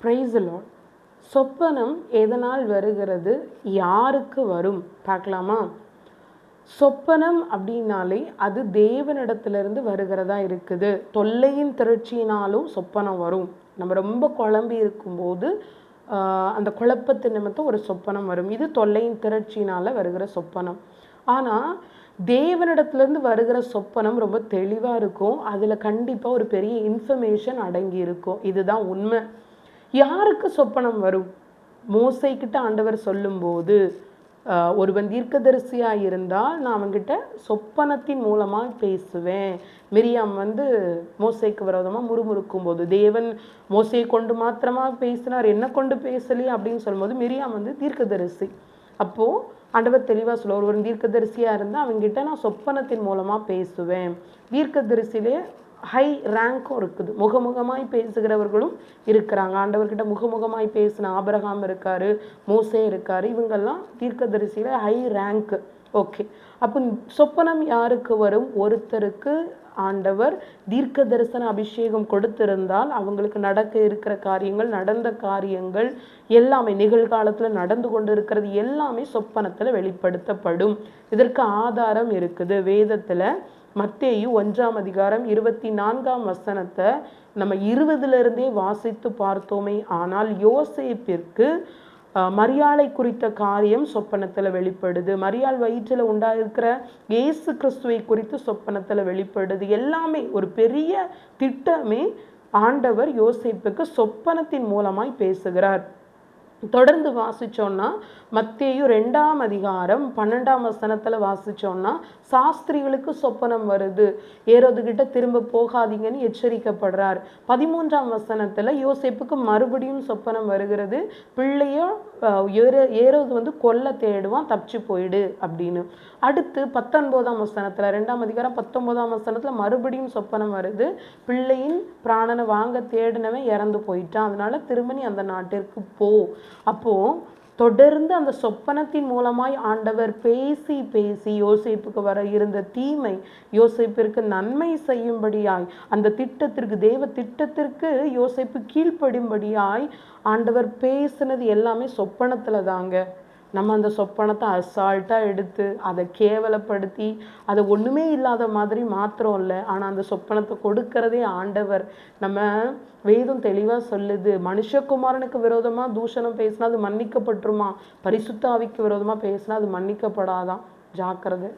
Price Lord. சொப்பனம் எதனால் வருகிறது, யாருக்கு வரும் பார்க்கலாமா? சொப்பனம் அப்படின்னாலே அது தேவனிடத்திலிருந்து வருகிறதா இருக்குது. தொல்லையின் திரட்சியினாலும் சொப்பனம் வரும். நம்ம ரொம்ப குழம்பி இருக்கும்போது அந்த குழப்பத்து நிமித்தம் ஒரு சொப்பனம் வரும். இது தொல்லையின் திரட்சியினால் வருகிற சொப்பனம். ஆனால் தேவனிடத்துலேருந்து வருகிற சொப்பனம் ரொம்ப தெளிவாக இருக்கும். அதில் கண்டிப்பாக ஒரு பெரிய இன்ஃபர்மேஷன் அடங்கி இருக்கும். இதுதான் உண்மை. யாருக்கு சொப்பனம் வரும்? மோசைக்கிட்ட ஆண்டவர் சொல்லும்போது, ஒருவன் தீர்க்கதரிசியாக இருந்தால் நான் அவன்கிட்ட சொப்பனத்தின் மூலமாக பேசுவேன். மிரியாம் மோசைக்கு விரோதமாக முறுமுறுக்கும் போது தேவன் மோசையை கொண்டு மாத்திரமாக பேசினார், என்ன கொண்டு பேசலையே அப்படின்னு சொல்லும்போது மிரியாம் தீர்க்கதரிசி. அப்போது ஆண்டவர் தெளிவாக சொல்ல, ஒருவன் தீர்க்கதரிசியாக இருந்தால் அவங்ககிட்ட நான் சொப்பனத்தின் மூலமாக பேசுவேன். தீர்க்கதரிசியிலே ஹை ரேங்க்கும் இருக்குது. முகமுகமாய் பேசுகிறவர்களும் இருக்கிறாங்க. ஆண்டவர்கிட்ட முகமுகமாய் பேசின ஆபிரகாம் இருக்காரு, மோசே இருக்காரு. இவங்கெல்லாம் தீர்க்கதரிசியில ஹை ரேங்க். ஓகே, அப்போ சொப்பனம் யாருக்கு வரும்? ஒருத்தருக்கு ஆண்டவர் தீர்க்க தரிசன அபிஷேகம் கொடுத்திருந்தால் அவங்களுக்கு நடக்க இருக்கிற காரியங்கள், நடந்த காரியங்கள் எல்லாமே, நிகழ்காலத்தில் நடந்து கொண்டு இருக்கிறது எல்லாமே சொப்பனத்தில் வெளிப்படுத்தப்படும். இதற்கு ஆதாரம் இருக்குது வேதத்தில். மத்தேயு 1ஆம் அதிகாரம் 24ஆம் வசனத்தை நம்ம 20லிருந்தே வாசித்து பார்த்தோமே ஆனால் யோசேப்பிற்கு மரியாளை குறித்த காரியம் சொப்பனத்தில் வெளிப்படுது. மரியாள் வயிற்றில் உண்டாயிருக்கிற இயேசு கிறிஸ்துவை குறித்து சொப்பனத்தில் வெளிப்படுது. எல்லாமே ஒரு பெரிய திட்டமே ஆண்டவர் யோசேப்புக்கு சொப்பனத்தின் மூலமாய் பேசுகிறார். தொடர்ந்து வாசிச்சோம்னா மத்தேயு 2ஆம் அதிகாரம் 12ஆம் வசனத்தில் வாசிச்சோம்னா சாஸ்திரிகளுக்கு சொப்பனம் வருது. ஏரோதுகிட்ட திரும்ப போகாதீங்கன்னு எச்சரிக்கப்படுறார். 13ஆம் வசனத்தில் யோசேப்புக்கு மறுபடியும் சொப்பனம் வருகிறது. பிள்ளையோ ஏரோது கொல்ல தேடுவான், தப்பிச்சு போயிடு அப்படின்னு. அடுத்து 19ஆம் வசனத்தில் 2ஆம் அதிகாரம் 19ஆம் வசனத்தில் மறுபடியும் சொப்பனம் வருது. பிள்ளையின் பிராணனை வாங்க தேடினவன் இறந்து போயிட்டான், அதனால திரும்ப நீ அந்த நாட்டிற்கு போ. அப்போ தொடர்ந்து அந்த சொப்பனத்தின் மூலமாய் ஆண்டவர் பேசி பேசி யோசேப்புக்கு வர இருந்த தீமை யோசேப்பிற்கு நன்மை செய்யும்படியாய், அந்த திட்டத்திற்கு, தேவ திட்டத்திற்கு யோசேப்பு கீழ்ப்படும்படியாய் ஆண்டவர் பேசினது எல்லாமே சொப்பனத்துல தாங்க. நம்ம அந்த சொப்பனத்தை அசால்ட்டாக எடுத்து அதை கேவலப்படுத்தி அதை ஒன்றுமே இல்லாத மாதிரி மாத்திரம் இல்லை, ஆனால் அந்த சொப்பனத்தை கொடுக்கறதே ஆண்டவர். நம்ம வேதம் தெளிவாக சொல்லுது, மனுஷகுமாரனுக்கு விரோதமாக தூஷணம் பேசினா அது மன்னிக்கப்பட்டுருமா, பரிசுத்த ஆவிக்கு விரோதமாக பேசினா அது மன்னிக்கப்படாதான். ஜாக்கிரதை.